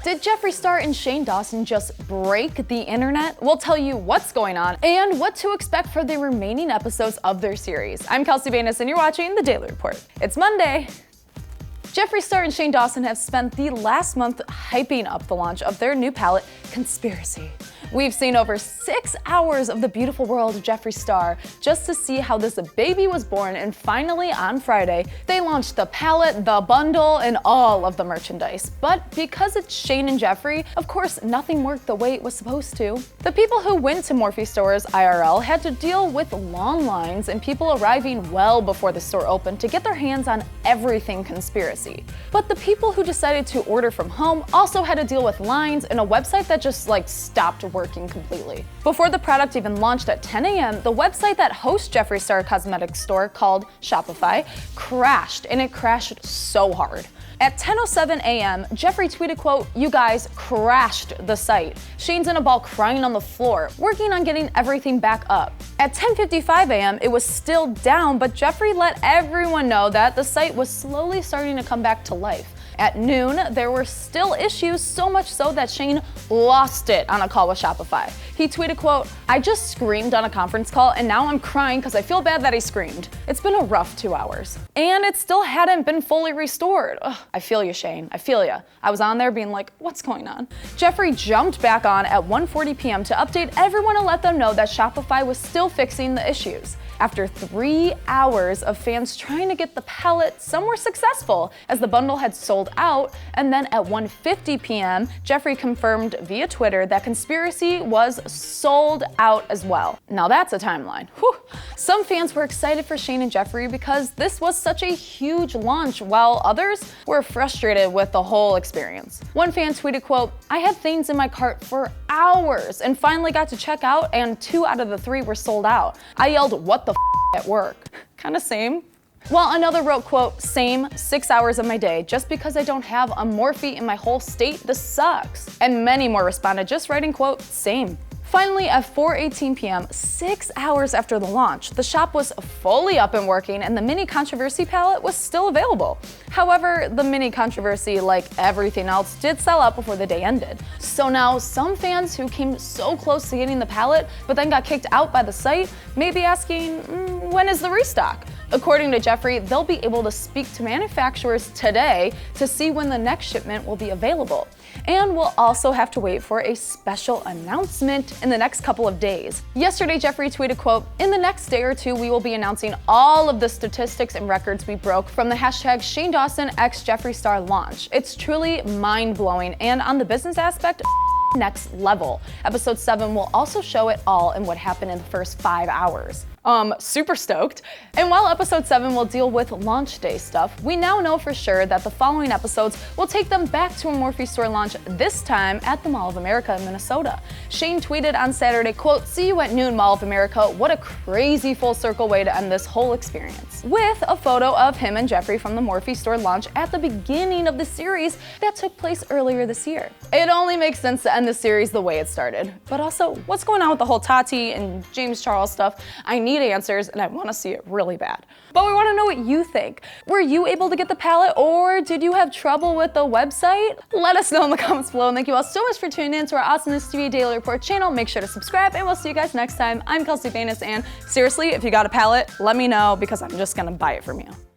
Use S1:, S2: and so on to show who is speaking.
S1: Did Jeffree Star and Shane Dawson just break the internet? We'll tell you what's going on and what to expect for the remaining episodes of their series. I'm Kelsey Banis and you're watching The Daily Report. It's Monday. Jeffree Star and Shane Dawson have spent the last month hyping up the launch of their new palette, Conspiracy. We've seen over 6 hours of the beautiful world of Jeffree Star just to see how this baby was born, and finally on Friday, they launched the palette, the bundle, and all of the merchandise. But because it's Shane and Jeffree, of course nothing worked the way it was supposed to. The people who went to Morphe stores IRL had to deal with long lines and people arriving well before the store opened to get their hands on everything Conspiracy. But the people who decided to order from home also had to deal with lines and a website that just stopped working completely. Before the product even launched at 10 a.m., the website that hosts Jeffree Star Cosmetics store, called Shopify, crashed, and it crashed so hard. At 10:07 a.m., Jeffree tweeted, quote, "You guys crashed the site. Shane's in a ball crying on the floor, working on getting everything back up." At 10:55 a.m., it was still down, but Jeffree let everyone know that the site was slowly starting to come back to life. At noon, there were still issues, so much so that Shane lost it on a call with Shopify. He tweeted, quote, "I just screamed on a conference call and now I'm crying because I feel bad that I screamed. It's been a rough 2 hours." And it still hadn't been fully restored. Ugh, I feel you, Shane. I feel you. I was on there being like, what's going on? Jeffree jumped back on at 1:40 p.m. to update everyone and let them know that Shopify was still fixing the issues. After 3 hours of fans trying to get the palette, some were successful as the bundle had sold out, and then at 1:50 p.m., Jeffree confirmed via Twitter that Conspiracy was sold out as well. Now that's a timeline. Whew. Some fans were excited for Shane and Jeffree because this was such a huge launch, while others were frustrated with the whole experience. One fan tweeted, quote, "I had things in my cart for hours and finally got to check out, and 2 out of the 3 were sold out. I yelled, 'What the f*** at work?'" Kinda same. While another wrote, quote, "Same, 6 hours of my day. Just because I don't have a Morphe in my whole state, this sucks." And many more responded just writing, quote, "Same." Finally, at 4:18 p.m., 6 hours after the launch, the shop was fully up and working and the Mini Controversy palette was still available. However, the Mini Controversy, like everything else, did sell out before the day ended. So now some fans who came so close to getting the palette but then got kicked out by the site may be asking, when is the restock? According to Jeffree, they'll be able to speak to manufacturers today to see when the next shipment will be available. And we'll also have to wait for a special announcement in the next couple of days. Yesterday, Jeffree tweeted, quote, "In the next day or two, we will be announcing all of the statistics and records we broke from the hashtag Shane Dawson x Jeffree Star launch. It's truly mind-blowing, and on the business aspect, next level. Episode 7 will also show it all and what happened in the first 5 hours. Super stoked. And while episode 7 will deal with launch day stuff, we now know for sure that the following episodes will take them back to a Morphe store launch, this time at the Mall of America in Minnesota. Shane tweeted on Saturday, quote, "See you at noon, Mall of America. What a crazy full circle way to end this whole experience." With a photo of him and Jeffree from the Morphe store launch at the beginning of the series that took place earlier this year. It only makes sense to end the series the way it started. But also, what's going on with the whole Tati and James Charles stuff? I need answers and I want to see it really bad. But we want to know what you think. Were you able to get the palette, or did you have trouble with the website? Let us know in the comments below, and thank you all so much for tuning in to our Awesomeness TV Daily Report channel. Make sure to subscribe and we'll see you guys next time. I'm Kelsey Banis, and seriously, if you got a palette, let me know because I'm just gonna buy it from you.